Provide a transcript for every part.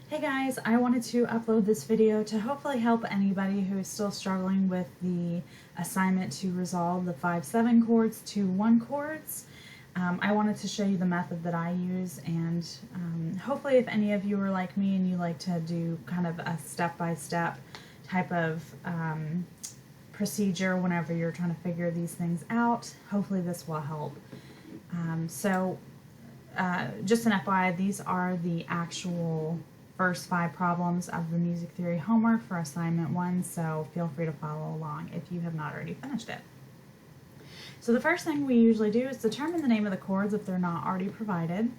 Hey guys, I wanted to upload this video to hopefully help anybody who is still struggling with the assignment to resolve the 5/7 chords to 1 chords. I wanted to show you the method that I use, and hopefully if any of you are like me and you like to do kind of a step-by-step type of procedure whenever you're trying to figure these things out, hopefully this will help. Just an FYI, these are the actual first 5 problems of the music theory homework for assignment 1, so feel free to follow along if you have not already finished it. So the first thing we usually do is determine the name of the chords if they're not already provided.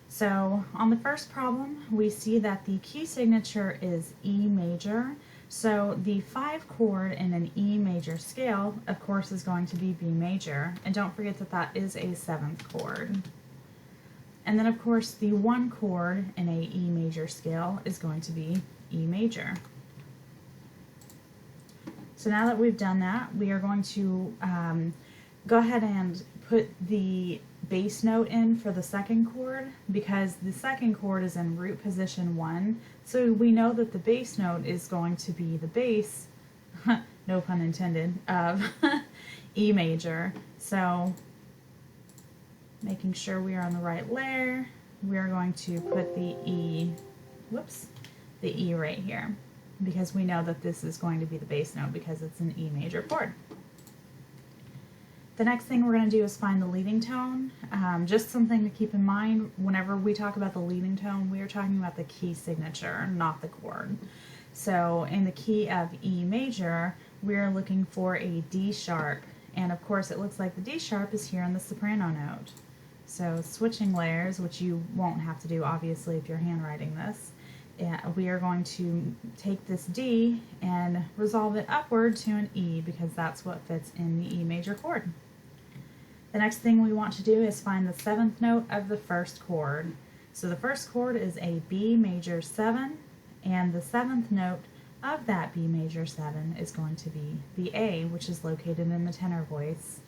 So on the first problem, we see that the key signature is E major, so the 5 chord in an E major scale, of course, is going to be B major, and don't forget that that is a 7th chord. And then, of course, the 1 chord in a E major scale is going to be E major. So now that we've done that, we are going to go ahead and put the bass note in for the 2nd chord, because the 2nd chord is in root position 1. So we know that the bass note is going to be the bass, no pun intended, of E major. So making sure we are on the right layer, we are going to put the E right here, because we know that this is going to be the bass note because it's an E major chord. The next thing we're going to do is find the leading tone. Just something to keep in mind, whenever we talk about the leading tone, we are talking about the key signature, not the chord. So in the key of E major, we're looking for a D sharp, and of course it looks like the D sharp is here in the soprano note. So switching layers, which you won't have to do obviously if you're handwriting this, we are going to take this D and resolve it upward to an E, because that's what fits in the E major chord. The next thing we want to do is find the 7th note of the 1st chord. So the 1st chord is a B major 7, and the 7th note of that B major 7 is going to be the A, which is located in the tenor voice.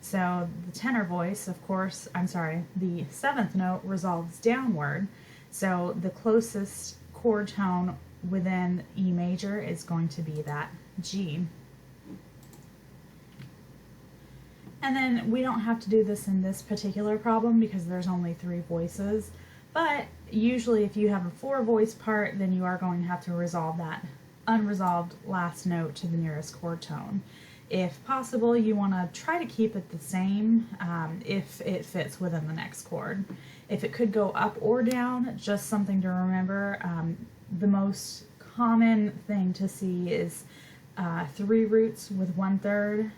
So the tenor voice, of course, the 7th note resolves downward, so the closest chord tone within E major is going to be that G. And then we don't have to do this in this particular problem because there's only 3 voices, but usually if you have a 4-voice part, then you are going to have to resolve that unresolved last note to the nearest chord tone. If possible, you want to try to keep it the same if it fits within the next chord. If it could go up or down, just something to remember. The most common thing to see is 3 roots with 1/3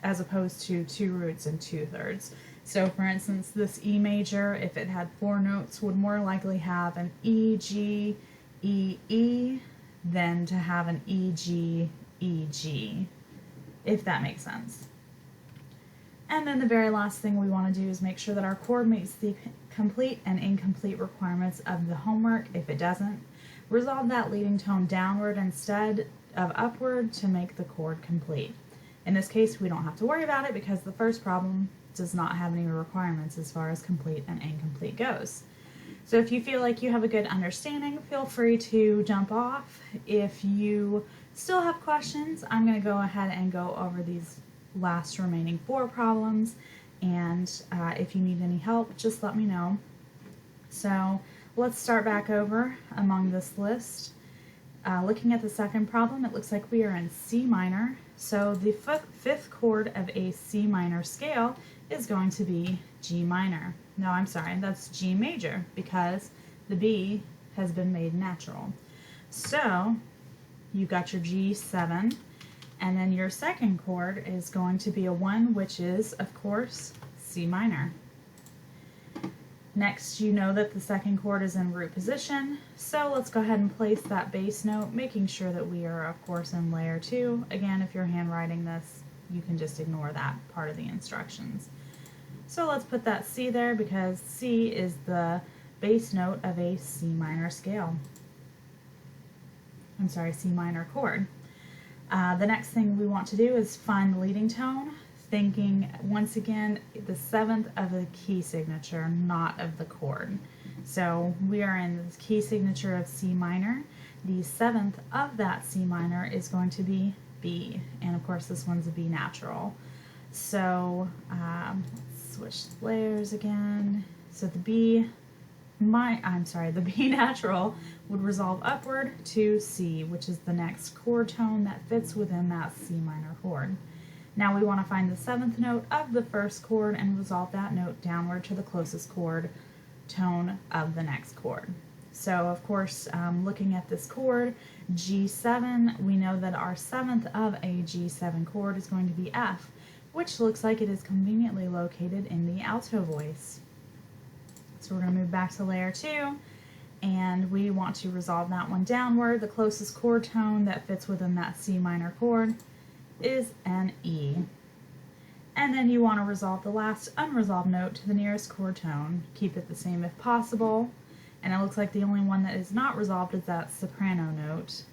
as opposed to 2 roots and 2/3. So for instance, this E major, if it had 4 notes, would more likely have an E, G, E, E than to have an E, G, E, G, if that makes sense. And then the very last thing we want to do is make sure that our chord meets the complete and incomplete requirements of the homework. If it doesn't, resolve that leading tone downward instead of upward to make the chord complete. In this case, we don't have to worry about it because the first problem does not have any requirements as far as complete and incomplete goes. So if you feel like you have a good understanding, feel free to jump off. If you still have questions, I'm going to go ahead and go over these last remaining 4 problems, and if you need any help, just let me know. So let's start back over among this list. Looking at the 2nd problem, it looks like we are in C minor, so the 5th chord of a C minor scale is going to be G minor. No, I'm sorry, that's G major, because the B has been made natural. So you've got your G7, and then your 2nd chord is going to be a 1, which is, of course, C minor. Next, you know that the 2nd chord is in root position, so let's go ahead and place that bass note, making sure that we are, of course, in layer 2. Again, if you're handwriting this, you can just ignore that part of the instructions. So let's put that C there, because C is the bass note of a C minor scale. I'm sorry, C minor chord. The next thing we want to do is find the leading tone. thinking, once again, the seventh of the key signature, not of the chord. So we are in the key signature of C minor. The seventh of that C minor is going to be B, and of course this one's a B natural. So let's switch layers again. So the B natural would resolve upward to C, which is the next chord tone that fits within that C minor chord. Now we want to find the seventh note of the first chord and resolve that note downward to the closest chord tone of the next chord. So of course, looking at this chord, G7, we know that our seventh of a G7 chord is going to be F, which looks like it is conveniently located in the alto voice. So we're going to move back to layer 2, and we want to resolve that one downward. The closest chord tone that fits within that C minor chord is an E. And then you want to resolve the last unresolved note to the nearest chord tone. Keep it the same if possible. And it looks like the only one that is not resolved is that soprano note.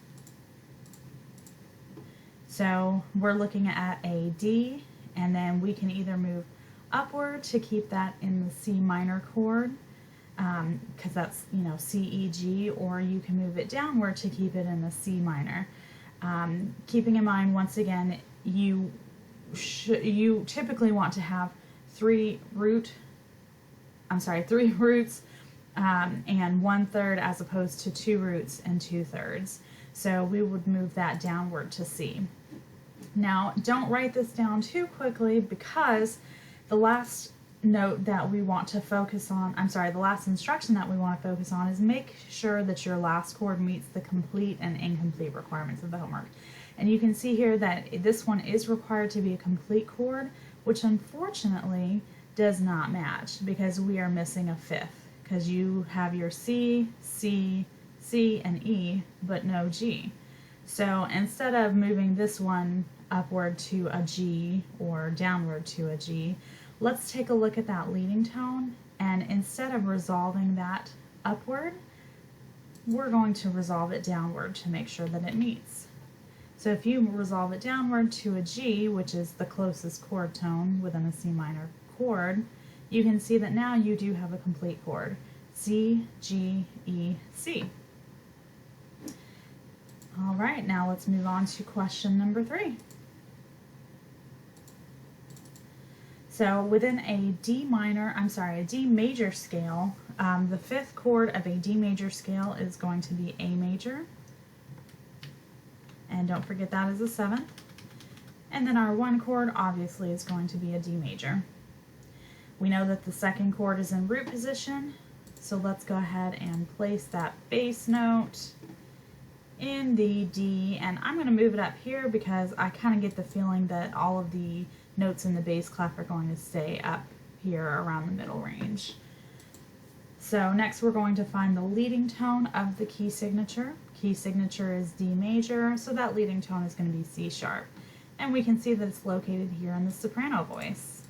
So we're looking at a D, and then we can either move upward to keep that in the C minor chord, because that's, you know, C, E, G, or you can move it downward to keep it in the C minor. Keeping in mind, once again, you typically want to have three roots and 1/3 as opposed to 2 roots and 2/3. So we would move that downward to C. Now, don't write this down too quickly, because the last note that we want to focus on, the last instruction that we want to focus on is make sure that your last chord meets the complete and incomplete requirements of the homework. And you can see here that this one is required to be a complete chord, which unfortunately does not match because we are missing a fifth, because you have your C, C, C, and E, but no G. So instead of moving this one upward to a G or downward to a G, let's take a look at that leading tone, and instead of resolving that upward, we're going to resolve it downward to make sure that it meets. So if you resolve it downward to a G, which is the closest chord tone within a C minor chord, you can see that now you do have a complete chord. C, G, E, C. All right, now let's move on to question number 3. So within a D major scale, the fifth chord of a D major scale is going to be A major. And don't forget that is a 7th. And then our 1 chord obviously is going to be a D major. We know that the second chord is in root position, so let's go ahead and place that bass note in the D, and I'm going to move it up here because I kind of get the feeling that all of the notes in the bass clef are going to stay up here around the middle range. So next we're going to find the leading tone of the key signature. Key signature is D major, so that leading tone is going to be C sharp. And we can see that it's located here in the soprano voice.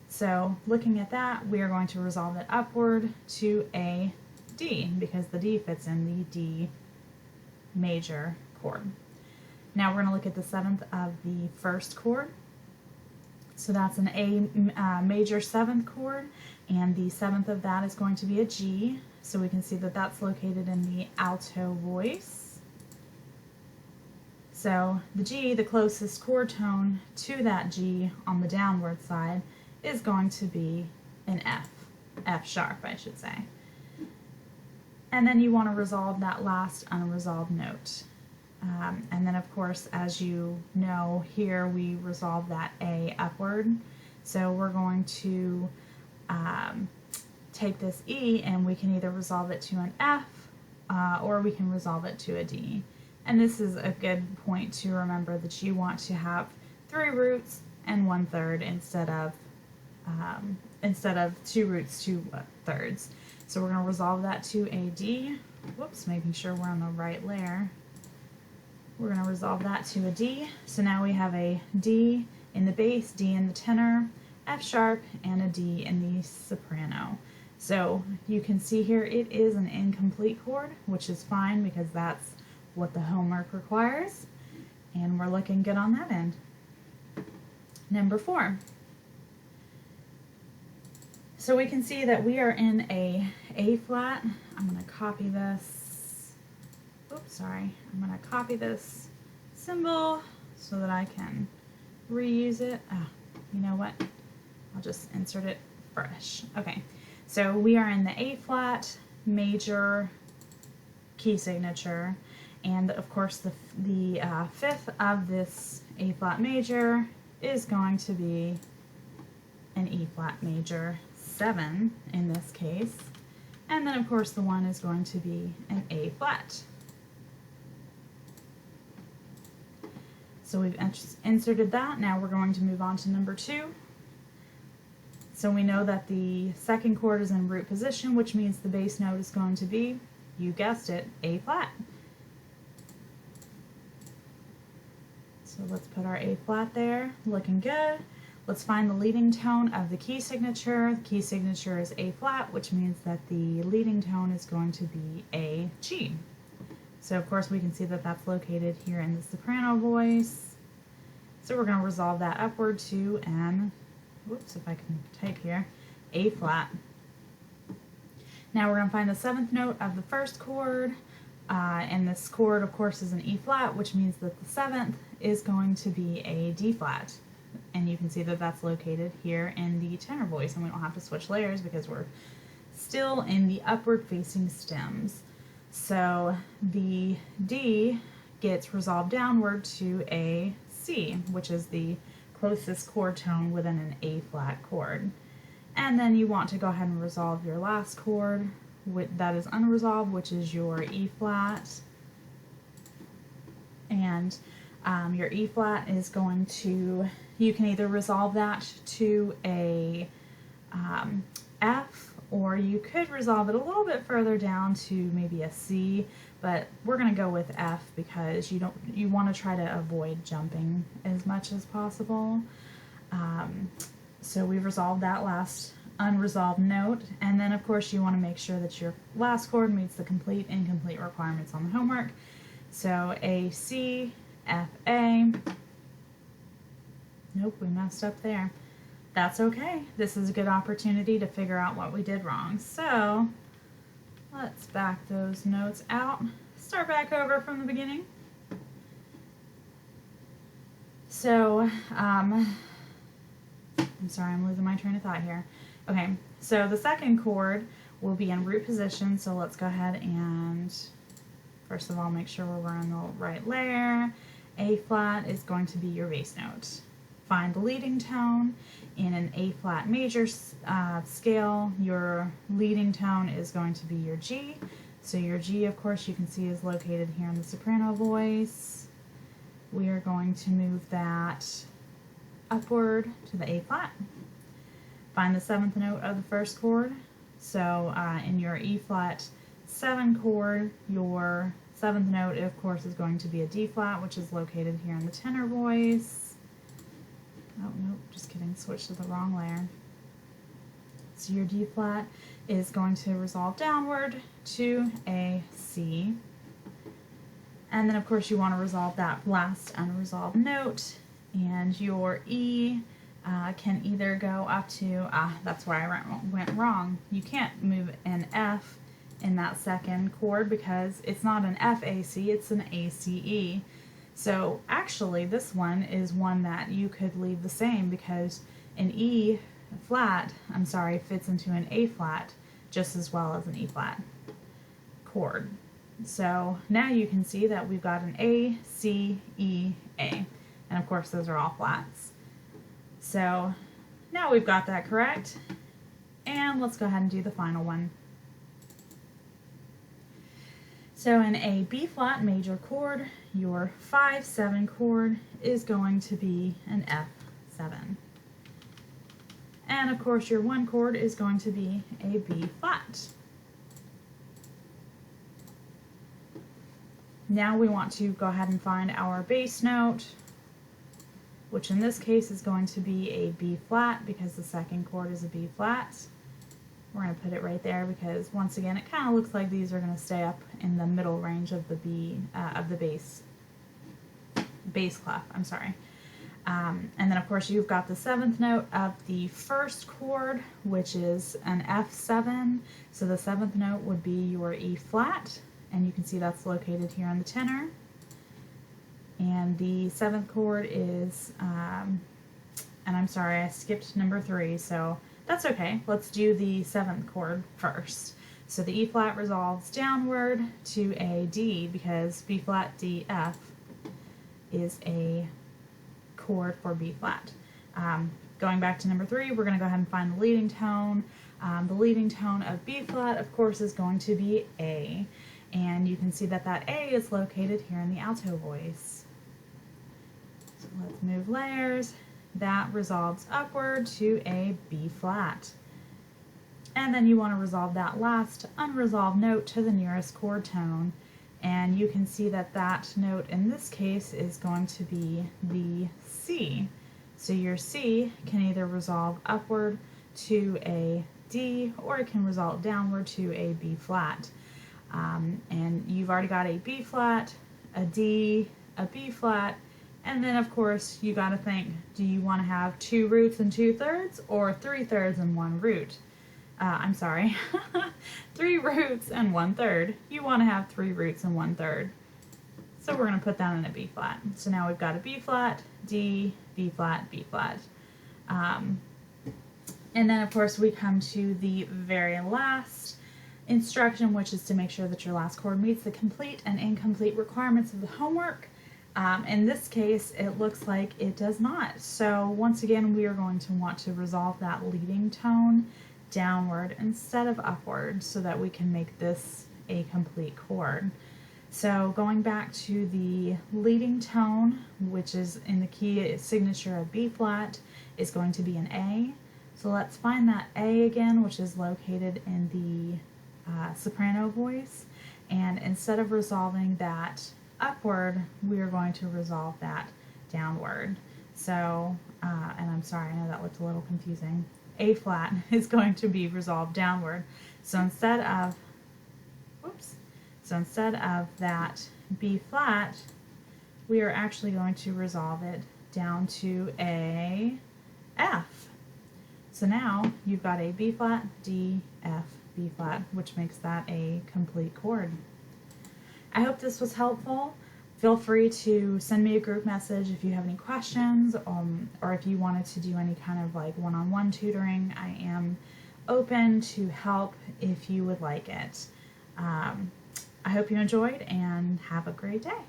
So looking at that, we are going to resolve it upward to a D because the D fits in the D major chord. Now we're going to look at the 7th of the first chord. So that's an A major 7th chord, and the 7th of that is going to be a G. So we can see that that's located in the alto voice. So the G, the closest chord tone to that G on the downward side, is going to be an F. F sharp, I should say. And then you want to resolve that last unresolved note. And then, of course, as you know, here we resolve that A upward. So we're going to take this E, and we can either resolve it to an F or we can resolve it to a D. And this is a good point to remember that you want to have 3 roots and 1/3 instead of 2 roots, 2/3. So we're going to resolve that to a D. Whoops, making sure we're on the right layer. We're going to resolve that to a D. So now we have a D in the bass, D in the tenor, F sharp, and a D in the soprano. So you can see here it is an incomplete chord, which is fine because that's what the homework requires. And we're looking good on that end. Number 4. So we can see that we are in A flat. I'm going to copy this. Oops, sorry. I'm going to copy this symbol so that I can reuse it. Oh, you know what? I'll just insert it fresh. Okay, so we are in the A flat major key signature, and of course the fifth of this A flat major is going to be an E flat major 7 in this case, and then of course the one is going to be an A flat. So we've inserted that. Now we're going to move on to number 2. So we know that the second chord is in root position, which means the bass note is going to be, you guessed it, A flat. So let's put our A flat there, looking good. Let's find the leading tone of the key signature. The key signature is A flat, which means that the leading tone is going to be A G. So of course we can see that that's located here in the soprano voice. So we're going to resolve that upward to an, whoops, if I can type here, A flat. Now we're going to find the 7th note of the first chord, and this chord of course is an E flat, which means that the 7th is going to be a D flat. And you can see that that's located here in the tenor voice, and we don't have to switch layers because we're still in the upward facing stems. So the D gets resolved downward to a C, which is the closest chord tone within an A flat chord. And then you want to go ahead and resolve your last chord that is unresolved, which is your E flat. And your E flat is going to, you can either resolve that to a F, or you could resolve it a little bit further down to maybe a C, but we're going to go with F because you want to try to avoid jumping as much as possible. So we've resolved that last unresolved note, and then of course you want to make sure that your last chord meets the complete incomplete requirements on the homework. So A C, F A. Nope, we messed up there. That's okay. This is a good opportunity to figure out what we did wrong. So let's back those notes out. Start back over from the beginning. So, I'm sorry, I'm losing my train of thought here. Okay, so the second chord will be in root position, so let's go ahead and first of all make sure we're in the right layer. A flat is going to be your bass note. Find the leading tone. In an A flat major scale, your leading tone is going to be your G. So your G, of course, you can see is located here in the soprano voice. We are going to move that upward to the A flat. Find the 7th note of the first chord. So in your E flat 7 chord, your 7th note, of course, is going to be a D flat, which is located here in the tenor voice. Oh, nope, just kidding, switch to the wrong layer. So your D flat is going to resolve downward to a C. And then, of course, you want to resolve that last unresolved note. And your E can either go up to, that's where I went wrong. You can't move an F in that second chord because it's not an F A C, it's an A C E. So actually this one is one that you could leave the same because an E flat, fits into an A flat just as well as an E flat chord. So now you can see that we've got an A, C, E, A. And of course those are all flats. So now we've got that correct. And let's go ahead and do the final one. So in a B flat major chord, your 5-7 chord is going to be an F7. And of course your 1 chord is going to be a B flat. Now we want to go ahead and find our bass note, which in this case is going to be a B flat because the second chord is a B flat. We're going to put it right there because once again it kind of looks like these are going to stay up in the middle range of the bass clef. And then of course you've got the 7th note of the first chord, which is an F7. So the 7th note would be your E flat, and you can see that's located here on the tenor. And the 7th chord is, and I'm sorry, I skipped number 3, so that's okay. Let's do the 7th chord first. So the E flat resolves downward to a D, because B flat D F is a chord for B flat. Going back to number 3, we're going to go ahead and find the leading tone. The leading tone of B flat, of course, is going to be A, and you can see that that A is located here in the alto voice. So let's move layers. That resolves upward to a B flat. And then you want to resolve that last unresolved note to the nearest chord tone. And you can see that that note in this case is going to be the C. So your C can either resolve upward to a D, or it can resolve downward to a B flat. And you've already got a B flat, a D, a B flat, and then of course you got to think, do you want to have 2 roots and 2/3 or 3/3 and 1 root? I'm sorry, 3 roots and 1/3. You want to have 3 roots and 1/3. So we're going to put that in a B flat. So now we've got a B flat, D, B flat, B flat. And then of course we come to the very last instruction, which is to make sure that your last chord meets the complete and incomplete requirements of the homework. In this case, it looks like it does not. So once again, we are going to want to resolve that leading tone downward instead of upward so that we can make this a complete chord. So going back to the leading tone, which is in the key signature of B flat, is going to be an A. So let's find that A again, which is located in the soprano voice. And instead of resolving that upward, we are going to resolve that downward. So, and I'm sorry, I know that looked a little confusing. A flat is going to be resolved downward. So instead of, that B flat, we are actually going to resolve it down to a F. So now you've got a B flat, D, F, B flat, which makes that a complete chord. I hope this was helpful. Feel free to send me a group message if you have any questions, or if you wanted to do any kind of like one-on-one tutoring. I am open to help if you would like it. I hope you enjoyed, and have a great day.